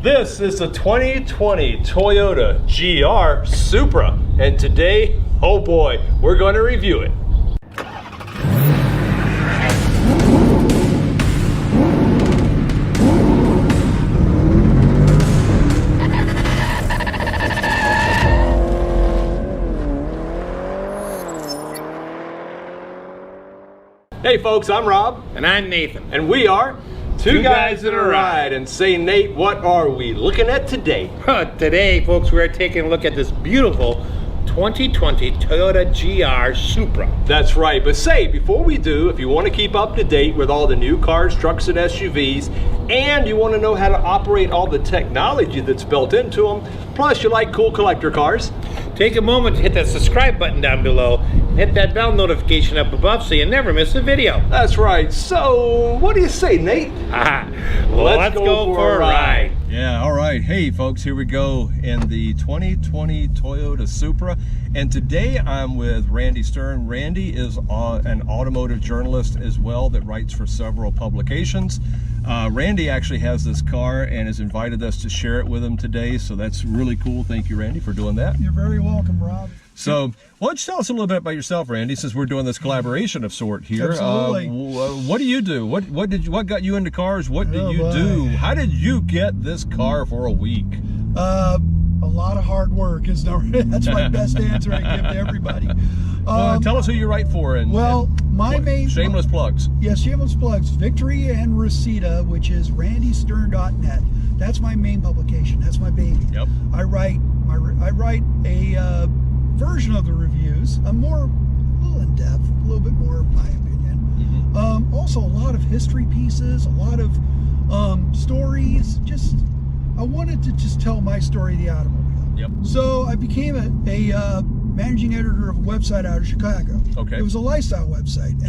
This is the 2020 Toyota GR Supra, and today, oh boy, we're going to review it. Hey folks, I'm Rob. And I'm Nathan. And we are Two Guys in a Ride. And say, Nate, what are we looking at today? Today, folks, we're taking a look at this beautiful 2020 Toyota GR Supra. That's right, but say, before we do, if you want to keep up to date with all the new cars, trucks, and SUVs, and you want to know how to operate all the technology that's built into them, plus you like cool collector cars, take a moment to hit that subscribe button down below, and hit that bell notification up above so you never miss a video. That's right. So, what do you say, Nate? Let's go for a ride. Yeah, all right. Hey, folks, here we go in the 2020 Toyota Supra. And today I'm with Randy Stern. Randy is an automotive journalist as well that writes for several publications. Randy actually has this car and has invited us to share it with him today. So that's really cool. Thank you, Randy, for doing that. You're very welcome, Rob. So why don't you tell us a little bit about yourself, Randy, since we're doing this collaboration of sort here. Absolutely. What do you do? What got you into cars? What do you do? How did you get this car for a week? A lot of hard work is that's my best answer I give to everybody. Tell us who you write for. My main shameless plugs. Yes, shameless plugs. Victory and Reseda, which is randystern.net. That's my main publication. That's my baby. Yep. I write a version of the reviews. I'm a little in depth, a little bit more, in my opinion. Mm-hmm. Also, a lot of history pieces, a lot of stories. I wanted to just tell my story of the automobile. Yep. So I became a managing editor of a website out of Chicago. Okay. It was a lifestyle website,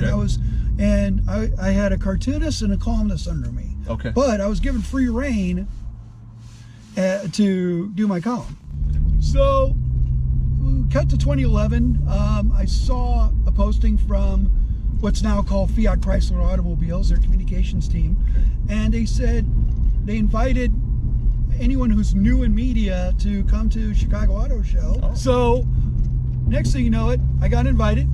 and okay. I had a cartoonist and a columnist under me. Okay. But I was given free reign to do my column. So, cut to 2011. I saw a posting from what's now called Fiat Chrysler Automobiles, their communications team, and they said they invited anyone who's new in media to come to Chicago Auto Show. Oh. So next thing you know it, I got invited,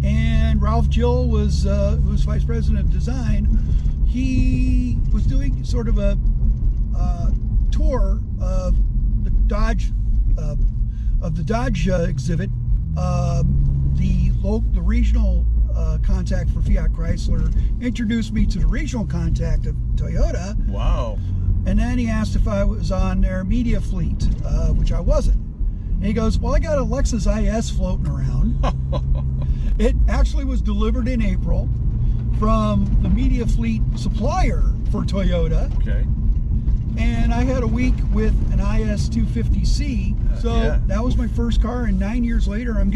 and Ralph Gill was who's vice president of design. He was doing sort of a tour of the Dodge exhibit. The regional contact for Fiat Chrysler introduced me to the regional contact of Toyota. Wow. And then he asked if I was on their media fleet, which I wasn't. And he goes, well, I got a Lexus IS floating around. It actually was delivered in April from the media fleet supplier for Toyota. Okay. And I had a week with an IS 250C. So that was my first car, and 9 years later I'm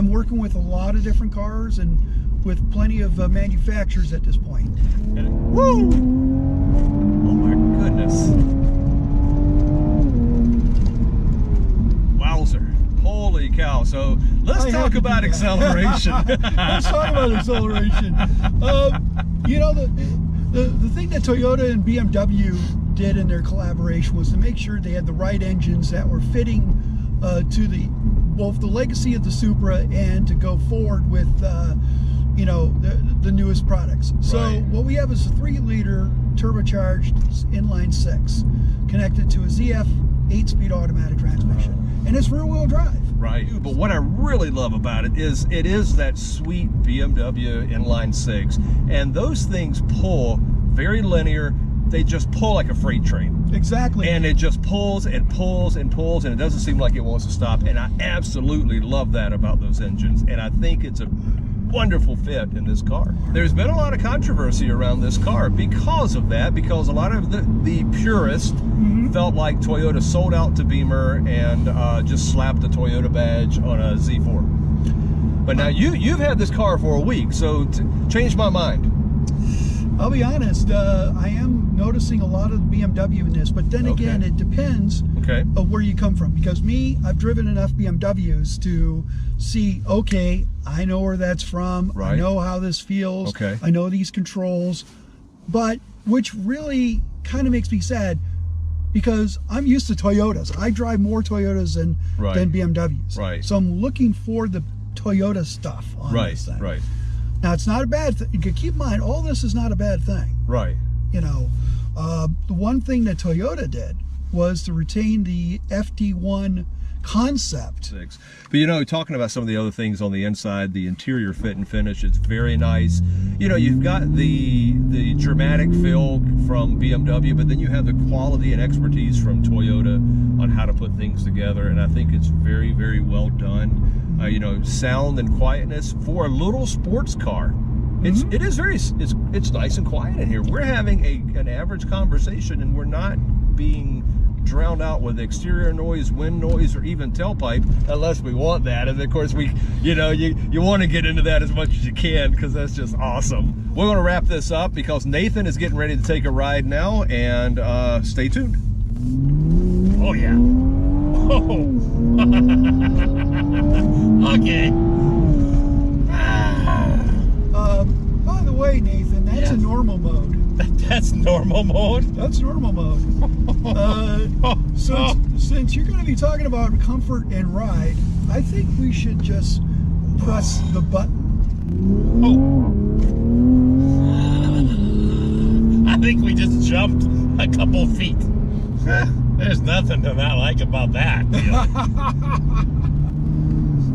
working with a lot of different cars and with plenty of manufacturers at this point. Woo! Oh my goodness. Wowzer. Holy cow. So let's talk about acceleration. Let's talk about acceleration. The thing that Toyota and BMW did in their collaboration was to make sure they had the right engines that were fitting to both the legacy of the Supra and to go forward with the newest products. So what we have is a 3-liter turbocharged inline 6 connected to a ZF 8-speed automatic transmission, and it's rear-wheel drive. Right. But what I really love about it is that sweet BMW inline 6, and those things pull very linear. They just pull like a freight train. Exactly. And it just pulls and pulls and pulls, and it doesn't seem like it wants to stop. And I absolutely love that about those engines, and I think it's a wonderful fit in this car. There's been a lot of controversy around this car because of that, because a lot of the purists felt like Toyota sold out to Beamer and just slapped the Toyota badge on a Z4. But now you've had this car for a week, so change my mind. I'll be honest, I am noticing a lot of the BMW in this, but then again, it depends of where you come from. Because I've driven enough BMWs to see, okay, I know where that's from, I know how this feels, I know these controls, but which really kind of makes me sad, because I'm used to Toyotas. I drive more Toyotas than BMWs. Right. So I'm looking for the Toyota stuff on this thing. Right. Now, it's not a bad thing. You can keep in mind, all this is not a bad thing. Right. You know, the one thing that Toyota did was to retain the FD1 concept. But you know, talking about some of the other things on the inside, the interior fit and finish, it's very nice. You know, you've got the dramatic feel from BMW, but then you have the quality and expertise from Toyota on how to put things together, and I think it's very, very well done. You know, sound and quietness for a little sports car. It is very, it's nice and quiet in here. We're having an average conversation, and we're not being drowned out with exterior noise, wind noise, or even tailpipe, unless we want that. And of course, you want to get into that as much as you can, because that's just awesome. We're going to wrap this up because Nathan is getting ready to take a ride now, and stay tuned. Oh yeah. Oh. Okay. By the way, Nathan, that's a normal mode. That's normal mode? That's normal mode. Since you're going to be talking about comfort and ride, I think we should just press the button. I think we just jumped a couple feet. There's nothing to not like about that.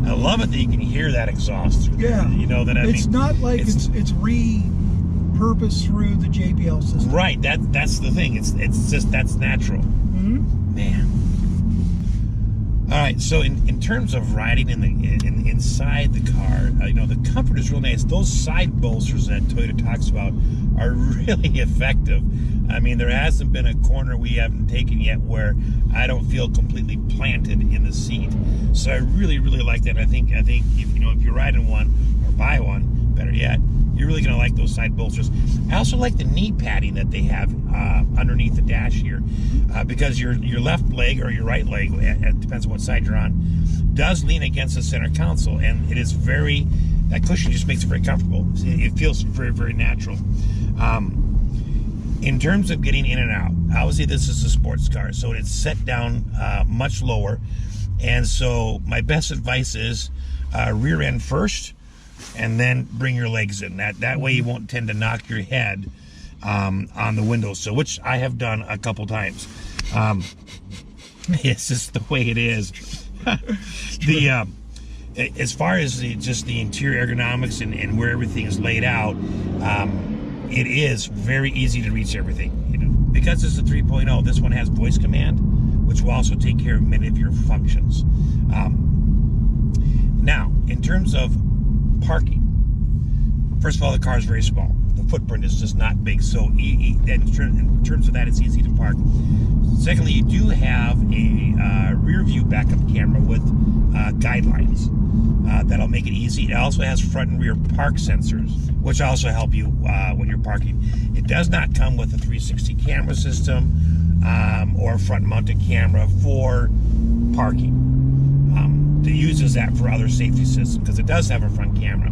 I love it that you can hear that exhaust through there. You know that it's not like it's repurposed through the JBL system. Right. That's the thing. It's just that's natural. Man. All right. So in terms of riding inside the car, you know, the comfort is real nice. Those side bolsters that Toyota talks about are really effective. I mean, there hasn't been a corner we haven't taken yet where I don't feel completely planted in the seat. So I really, really like that. I think if you're riding one or buy one, better yet, you're really gonna like those side bolsters. I also like the knee padding that they have underneath the dash here, because your left leg or your right leg, it depends on what side you're on, does lean against the center console, and it is that cushion just makes it very comfortable. It feels very, very natural. In terms of getting in and out, obviously this is a sports car, so it's set down much lower, and so my best advice is rear end first, and then bring your legs in. That way you won't tend to knock your head on the windowsill, which I have done a couple times. It's just the way it is. As far as just the interior ergonomics and where everything is laid out, it is very easy to reach everything. You know, because it's a 3.0, this one has voice command, which will also take care of many of your functions. Now, in terms of parking, first of all, the car is very small. The footprint is just not big, so in terms of that, it's easy to park. Secondly, you do have a rear view backup camera with guidelines. That'll make it easy. It also has front and rear park sensors, which also help you when you're parking. It does not come with a 360 camera system or a front mounted camera for parking. It uses that for other safety systems because it does have a front camera.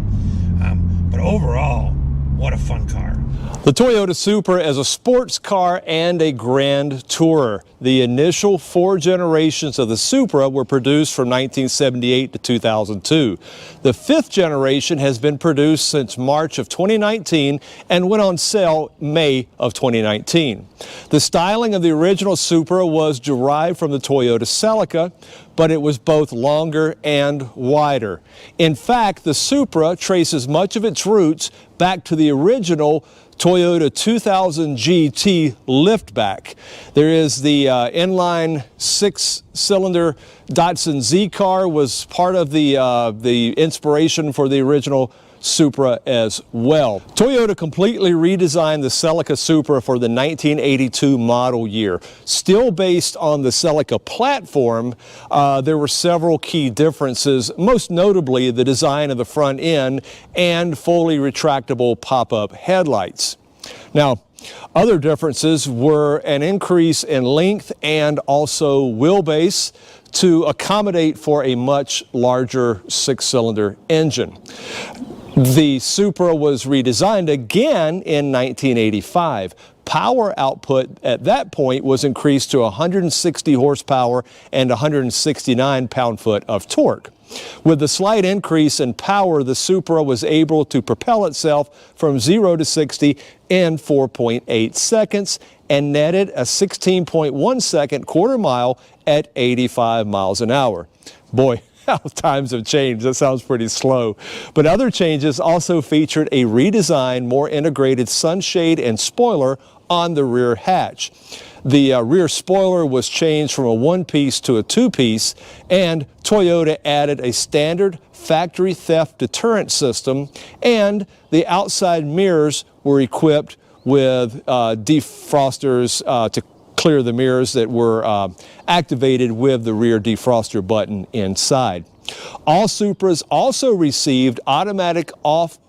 But overall, what a fun car. The Toyota Supra is a sports car and a grand tourer. The initial 4 generations of the Supra were produced from 1978 to 2002. The 5th generation has been produced since March of 2019 and went on sale May of 2019. The styling of the original Supra was derived from the Toyota Celica, but it was both longer and wider. In fact, the Supra traces much of its roots back to the original Toyota 2000 GT liftback. There is the inline 6-cylinder Datsun Z car was part of the inspiration for the original Supra as well. Toyota completely redesigned the Celica Supra for the 1982 model year. Still based on the Celica platform, there were several key differences, most notably the design of the front end and fully retractable pop-up headlights. Now, other differences were an increase in length and also wheelbase to accommodate for a much larger 6-cylinder engine. The Supra was redesigned again in 1985, Power output at that point was increased to 160 horsepower and 169 pound-foot of torque. With the slight increase in power, the Supra was able to propel itself from 0 to 60 in 4.8 seconds and netted a 16.1 second quarter mile at 85 miles an hour. Boy, how times have changed. That sounds pretty slow. But other changes also featured a redesigned, more integrated sunshade and spoiler on the rear hatch. The rear spoiler was changed from a one-piece to a two-piece, and Toyota added a standard factory theft deterrent system, and the outside mirrors were equipped with defrosters to clear the mirrors that were activated with the rear defroster button inside. All Supras also received automatic off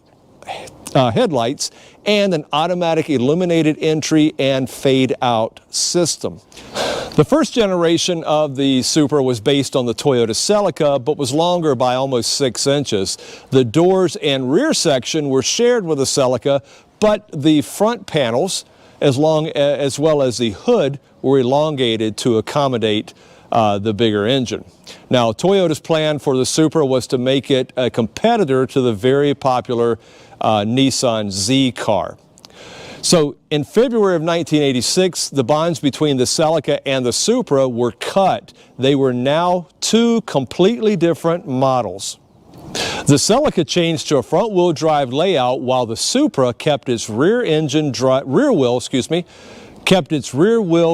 headlights and an automatic illuminated entry and fade out system. The first generation of the Supra was based on the Toyota Celica, but was longer by almost 6 inches. The doors and rear section were shared with the Celica, but the front panels, as well as the hood, were elongated to accommodate the bigger engine. Now, Toyota's plan for the Supra was to make it a competitor to the very popular Nissan Z car. So in February of 1986, the bonds between the Celica and the Supra were cut. They were now two completely different models. The Celica changed to a front-wheel drive layout, while the Supra kept its rear-wheel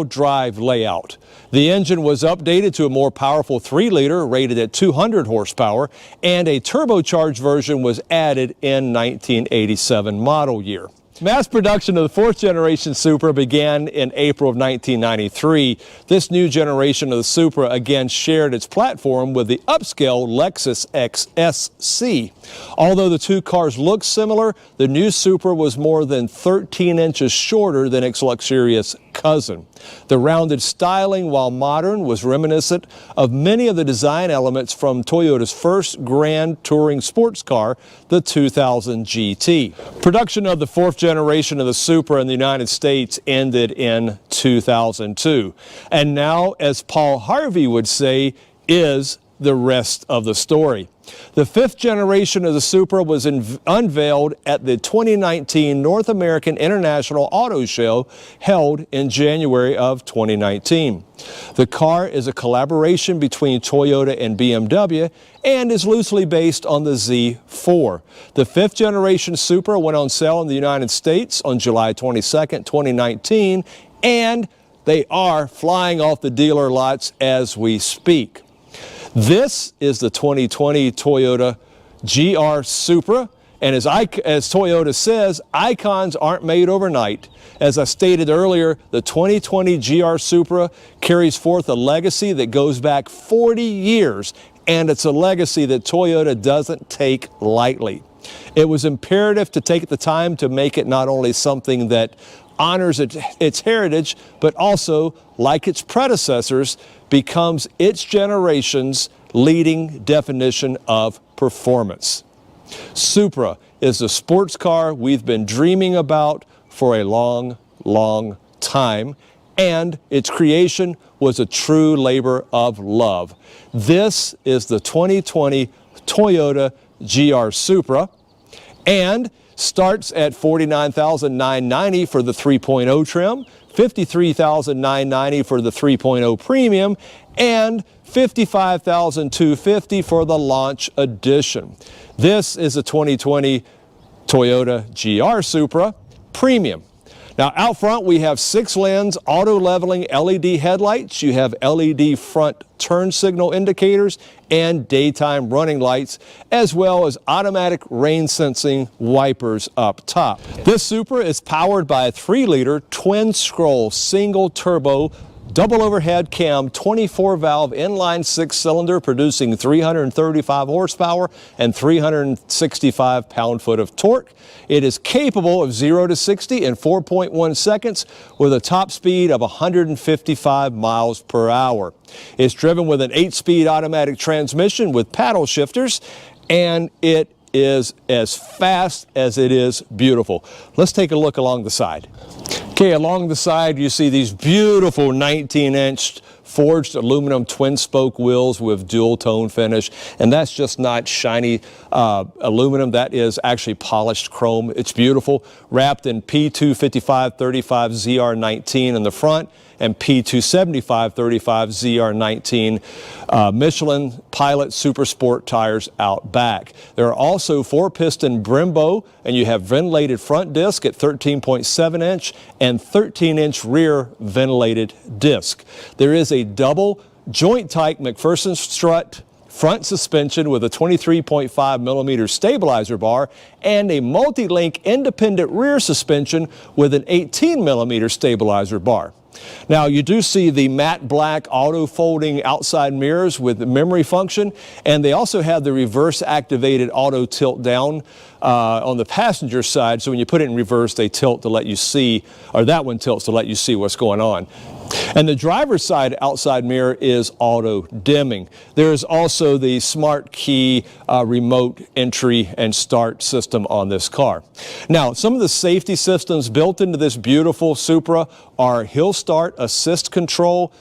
drive layout. The engine was updated to a more powerful 3-liter rated at 200 horsepower, and a turbocharged version was added in 1987 model year. Mass production of the fourth generation Supra began in April of 1993. This new generation of the Supra again shared its platform with the upscale Lexus XSC. Although the two cars look similar, the new Supra was more than 13 inches shorter than its luxurious cousin. The rounded styling, while modern, was reminiscent of many of the design elements from Toyota's first grand touring sports car, the 2000 GT. Production of the fourth generation of the Supra in the United States ended in 2002. And now, as Paul Harvey would say, is the rest of the story. The fifth generation of the Supra was unveiled at the 2019 North American International Auto Show held in January of 2019. The car is a collaboration between Toyota and BMW and is loosely based on the Z4. The fifth generation Supra went on sale in the United States on July 22nd, 2019, and they are flying off the dealer lots as we speak. This is the 2020 Toyota GR Supra, and as Toyota says, icons aren't made overnight. As I stated earlier, the 2020 GR Supra carries forth a legacy that goes back 40 years, and it's a legacy that Toyota doesn't take lightly. It was imperative to take the time to make it not only something that honors its heritage, but also, like its predecessors, becomes its generation's leading definition of performance. Supra is the sports car we've been dreaming about for a long, long time, and its creation was a true labor of love. This is the 2020 Toyota GR Supra, and starts at $49,990 for the 3.0 trim, $53,990 for the 3.0 premium, and $55,250 for the launch edition. This is a 2020 Toyota GR Supra Premium. Now out front we have 6-lens auto leveling LED headlights, you have LED front turn signal indicators and daytime running lights, as well as automatic rain sensing wipers up top. This Supra is powered by a 3-liter twin scroll single turbo double overhead cam 24-valve inline 6-cylinder producing 335 horsepower and 365 pound-foot of torque. It is capable of 0 to 60 in 4.1 seconds with a top speed of 155 miles per hour. It's driven with an 8-speed automatic transmission with paddle shifters, and it is as fast as it is beautiful. Let's take a look along the side. Okay, along the side you see these beautiful 19-inch forged aluminum twin spoke wheels with dual tone finish, and that's just not shiny aluminum, that is actually polished chrome. It's beautiful, wrapped in P255 35 ZR19 in the front and P275 35 ZR19 Michelin Pilot Super Sport tires out back. There are also 4-piston Brembo, and you have ventilated front disc at 13.7 inch and 13-inch rear ventilated disc. There is a double joint type McPherson strut front suspension with a 23.5 millimeter stabilizer bar and a multi-link independent rear suspension with an 18 millimeter stabilizer bar. Now you do see the matte black auto folding outside mirrors with the memory function, and they also have the reverse activated auto tilt down on the passenger side, so when you put it in reverse they tilt to let you see, or that one tilts to let you see what's going on. And the driver's side outside mirror is auto dimming. There is also the smart key remote entry and start system on this car. Now, some of the safety systems built into this beautiful Supra are hill start assist control,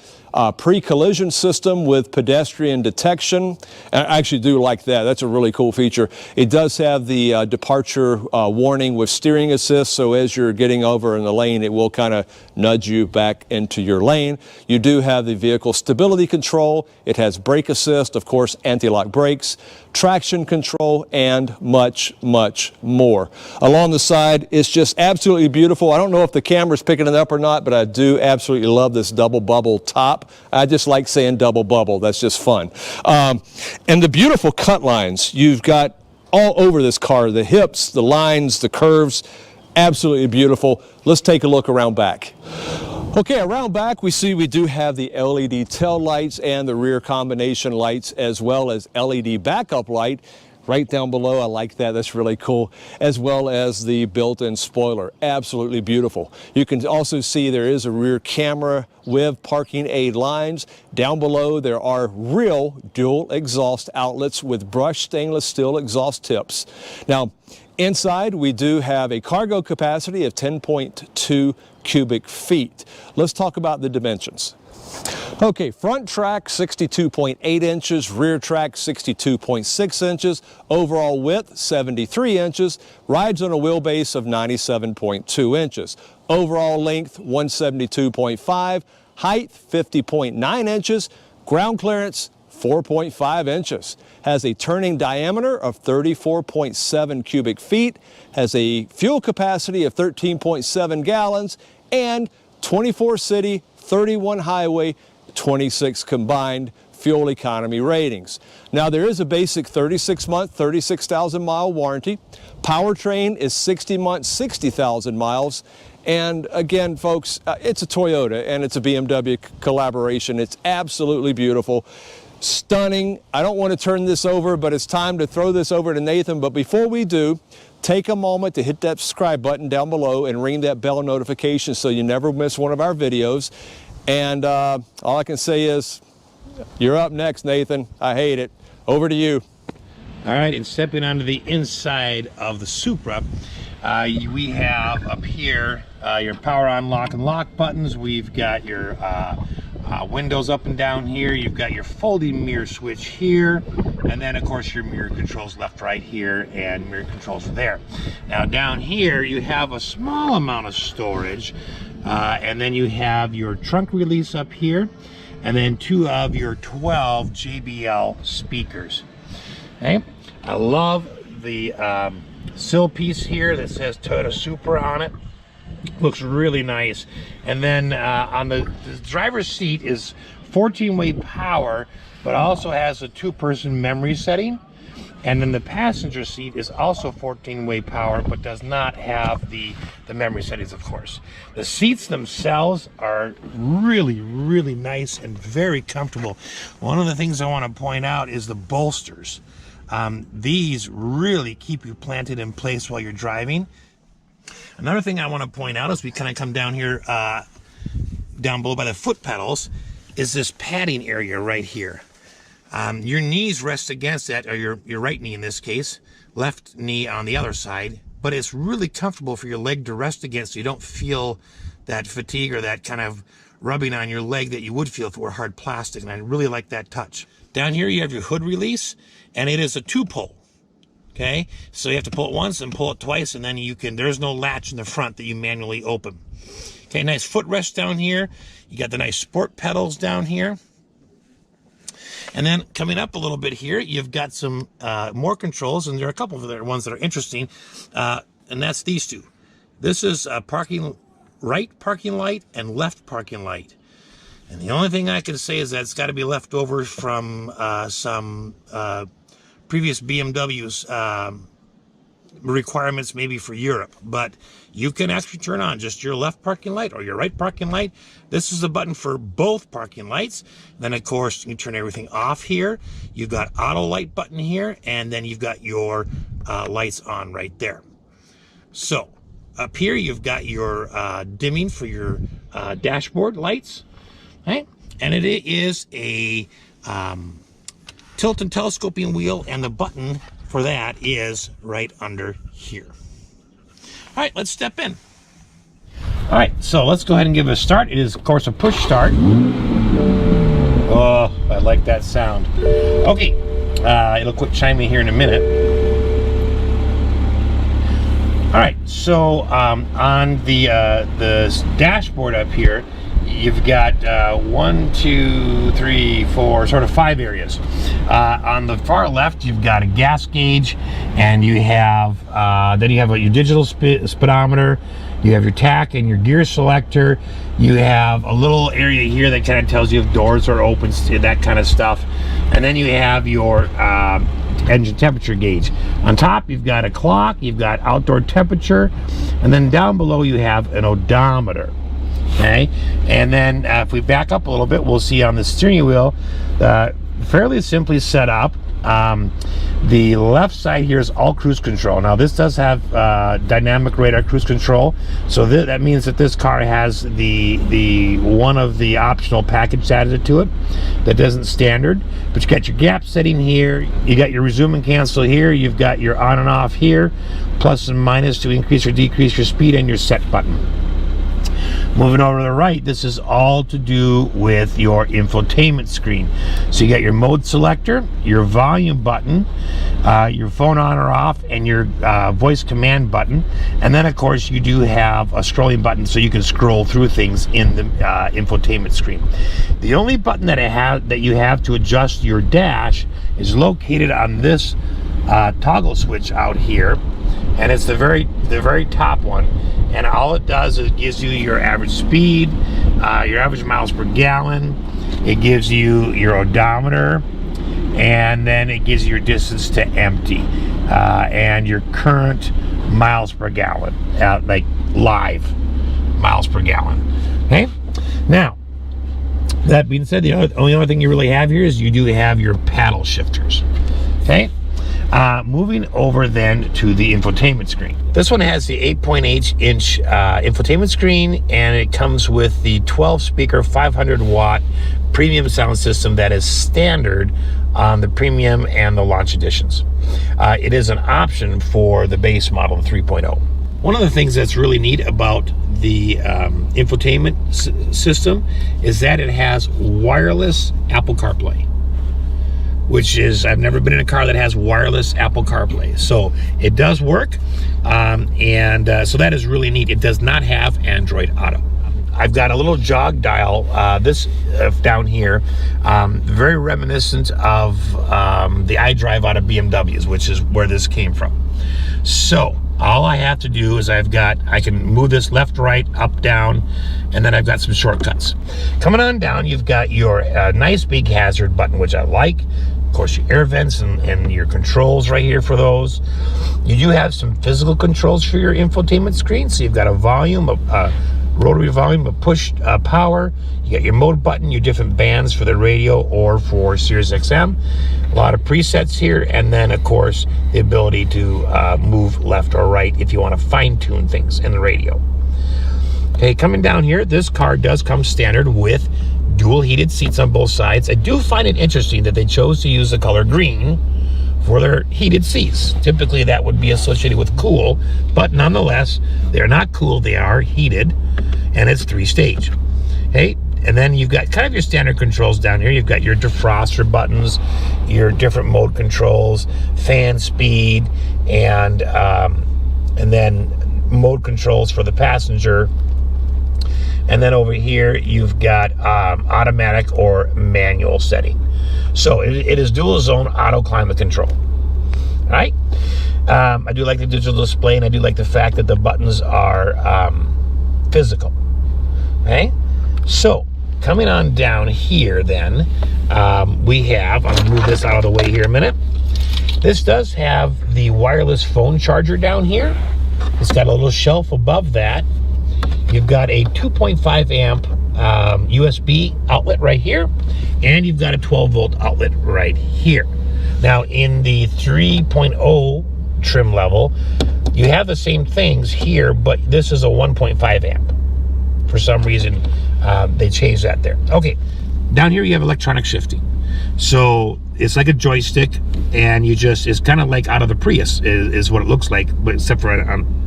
pre-collision system with pedestrian detection. I actually do like that. That's a really cool feature. It does have the departure warning with steering assist, so as you're getting over in the lane, it will kind of nudge you back into your lane. You do have the vehicle stability control. It has brake assist, of course, anti-lock brakes, traction control, and much, much more. Along the side, it's just absolutely beautiful. I don't know if the camera's picking it up or not, but I do absolutely love this double bubble top. I just like saying double bubble. That's just fun. And the beautiful cut lines you've got all over this car, the hips, the lines, the curves, absolutely beautiful. Let's take a look around back. Okay, around back we see we do have the LED tail lights and the rear combination lights, as well as LED backup light. Right down below, I like that, that's really cool, as well as the built-in spoiler. Absolutely beautiful. You can also see there is a rear camera with parking aid lines. Down below there are real dual exhaust outlets with brushed stainless steel exhaust tips. Now inside we do have a cargo capacity of 10.2 cubic feet. Let's talk about the dimensions. Okay, front track 62.8 inches, rear track 62.6 inches, overall width 73 inches, rides on a wheelbase of 97.2 inches, overall length 172.5, height 50.9 inches, ground clearance 4.5 inches, has a turning diameter of 34.7 cubic feet, has a fuel capacity of 13.7 gallons, and 24 city, 31 highway, 26 combined fuel economy ratings. Now there is a basic 36-month, 36,000 mile warranty. Powertrain is 60 months, 60,000 miles. And again, folks, it's a Toyota and it's a BMW collaboration. It's absolutely beautiful. Stunning. I don't want to turn this over, but it's time to throw this over to Nathan. But before we do, take a moment to hit that subscribe button down below and ring that bell notification so you never miss one of our videos. And all I can say is, you're up next, Nathan. I hate it. Over to you. All right, and stepping onto the inside of the Supra, we have up here your power on lock and lock buttons. We've got your windows up and down here. You've got your folding mirror switch here, and then of course your mirror controls left, right here, and mirror controls there. Now down here you have a small amount of storage, and then you have your trunk release up here, and then 2 of your 12 JBL speakers. Okay, I love the sill piece here that says Toyota Supra on it. Looks really nice. And then on the driver's seat is 14-way power, but also has a 2-person memory setting. And then the passenger seat is also 14-way power, but does not have the memory settings, of course. The seats themselves are really, really nice and very comfortable. One of the things I want to point out is the bolsters. These really keep you planted in place while you're driving. Another thing I want to point out as we kind of come down here, down below by the foot pedals, is this padding area right here. Your knees rest against that, or your right knee in this case, left knee on the other side, but it's really comfortable for your leg to rest against so you don't feel that fatigue or that kind of rubbing on your leg that you would feel if it were hard plastic, and I really like that touch. Down here you have your hood release, and it is a 2-pull. Okay, so you have to pull it once and pull it twice, and then you can, there's no latch in the front that you manually open. Okay, nice footrest down here. You got the nice sport pedals down here. And then coming up a little bit here, you've got some more controls, and there are a couple of other ones that are interesting, and that's these two. This is a right parking light and left parking light. And the only thing I can say is that it's got to be left over from some previous BMW's requirements, maybe for Europe. But you can actually turn on just your left parking light or your right parking light. This is a button for both parking lights. Then, of course, you turn everything off here. You've got auto light button here, and then you've got your lights on right there. So up here, you've got your dimming for your dashboard lights. Right? And it is a tilt and telescoping wheel, and the button for that is right under here. All right, let's step in. All right, so let's go ahead and give it a start. It is, of course, a push start. Oh, I like that sound. Okay, it'll quit chiming here in a minute. All right, so on the dashboard up here, you've got 1, 2, 3, 4, sort of 5 areas. On the far left, you've got a gas gauge, and you have then you have your digital speedometer. You have your tach and your gear selector. You have a little area here that kind of tells you if doors are open, that kind of stuff. And then you have your engine temperature gauge. On top, you've got a clock. You've got outdoor temperature, and then down below you have an odometer. Okay, and then if we back up a little bit, we'll see on the steering wheel, fairly simply set up. The left side here is all cruise control. Now this does have dynamic radar cruise control, so that means that this car has the one of the optional package added to it that isn't standard. But you got your gap setting here, you got your resume and cancel here, you've got your on and off here, plus and minus to increase or decrease your speed, and your set button. Moving over to the right, this is all to do with your infotainment screen. So you got your mode selector, your volume button, your phone on or off, and your voice command button. And then, of course, you do have a scrolling button so you can scroll through things in the infotainment screen. The only button that you have to adjust your dash is located on this toggle switch out here, and it's the very top one. And all it does is it gives you your average speed, your average miles per gallon. It gives you your odometer, and then it gives you your distance to empty, and your current miles per gallon, like live miles per gallon. Okay. Now, that being said, the only other thing you really have here is you do have your paddle shifters. Okay. Moving over then to the infotainment screen. This one has the 8.8-inch infotainment screen, and it comes with the 12-speaker 500-watt premium sound system that is standard on the premium and the launch editions. It is an option for the base model, the 3.0. One of the things that's really neat about the infotainment system is that it has wireless Apple CarPlay, which is, I've never been in a car that has wireless Apple CarPlay. So it does work, so that is really neat. It does not have Android Auto. I've got a little jog dial, this down here, very reminiscent of the iDrive out of BMWs, which is where this came from. So all I have to do is I can move this left, right, up, down, and then I've got some shortcuts. Coming on down, you've got your nice big hazard button, which I like. Of course, your air vents and your controls right here for those. You do have some physical controls for your infotainment screen. So you've got a volume, a rotary volume, a push power. You got your mode button, your different bands for the radio or for Sirius XM. A lot of presets here, and then of course the ability to move left or right if you want to fine-tune things in the radio. Okay, coming down here, this car does come standard with dual heated seats on both sides. I do find it interesting that they chose to use the color green for their heated seats. Typically that would be associated with cool, but nonetheless, they're not cool, they are heated, and it's 3-stage. Okay, and then you've got kind of your standard controls down here. You've got your defroster buttons, your different mode controls, fan speed, and then mode controls for the passenger. And then over here, you've got automatic or manual setting. So it is dual zone auto climate control. All right. I do like the digital display, and I do like the fact that the buttons are physical. Okay. So coming on down here, then we have. I'm gonna move this out of the way here a minute. This does have the wireless phone charger down here. It's got a little shelf above that. You've got a 2.5 amp USB outlet right here, and you've got a 12-volt outlet right here. Now, in the 3.0 trim level, you have the same things here, but this is a 1.5 amp. For some reason, they changed that there. Okay, down here you have electronic shifting. So it's like a joystick, and you just, it's kind of like out of the Prius is what it looks like, but except for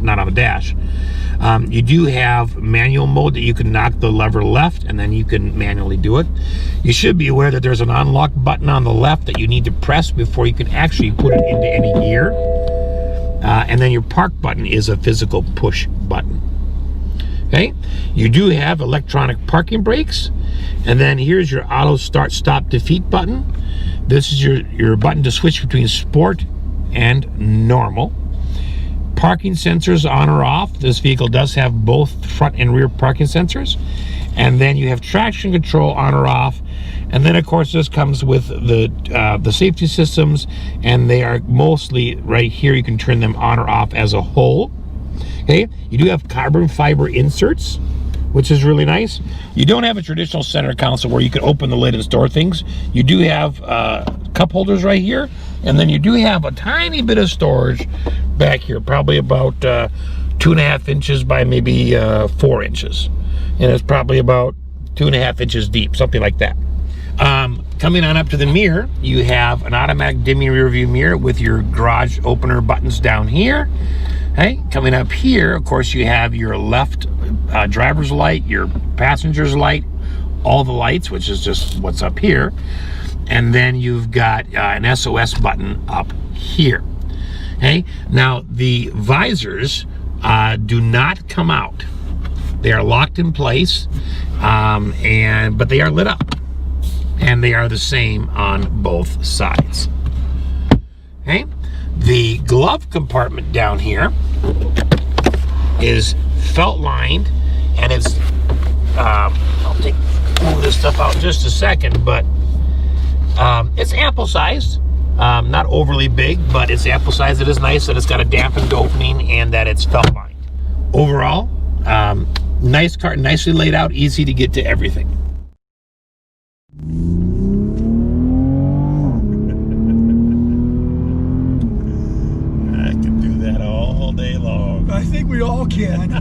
not on the dash. You do have manual mode that you can knock the lever left, and then you can manually do it. You should be aware that there's an unlock button on the left that you need to press before you can actually put it into any gear. And then your park button is a physical push button. Okay, you do have electronic parking brakes, and then here's your auto start stop defeat button. This is your button to switch between sport and normal. Parking sensors on or off. This vehicle does have both front and rear parking sensors. And then you have traction control on or off. And then of course this comes with the safety systems, and they are mostly right here. You can turn them on or off as a whole. Okay, you do have carbon fiber inserts, which is really nice. You don't have a traditional center console where you can open the lid and store things. You do have cup holders right here, and then you do have a tiny bit of storage back here, probably about 2.5 inches by maybe 4 inches, and it's probably about 2.5 inches deep, something like that. Coming on up to the mirror, you have an automatic dimming rear view mirror with your garage opener buttons down here. Okay, coming up here, of course, you have your left driver's light, your passenger's light, all the lights, which is just what's up here. And then you've got an SOS button up here. Okay, now the visors do not come out. They are locked in place, but they are lit up. And they are the same on both sides. Okay. The glove compartment down here is felt lined, and it's I'll move this stuff out in just a second, but it's ample sized, not overly big, but it's ample sized. It is nice that it's got a dampened opening and that it's felt lined. Overall, nice car, nicely laid out, easy to get to everything. I think we all can.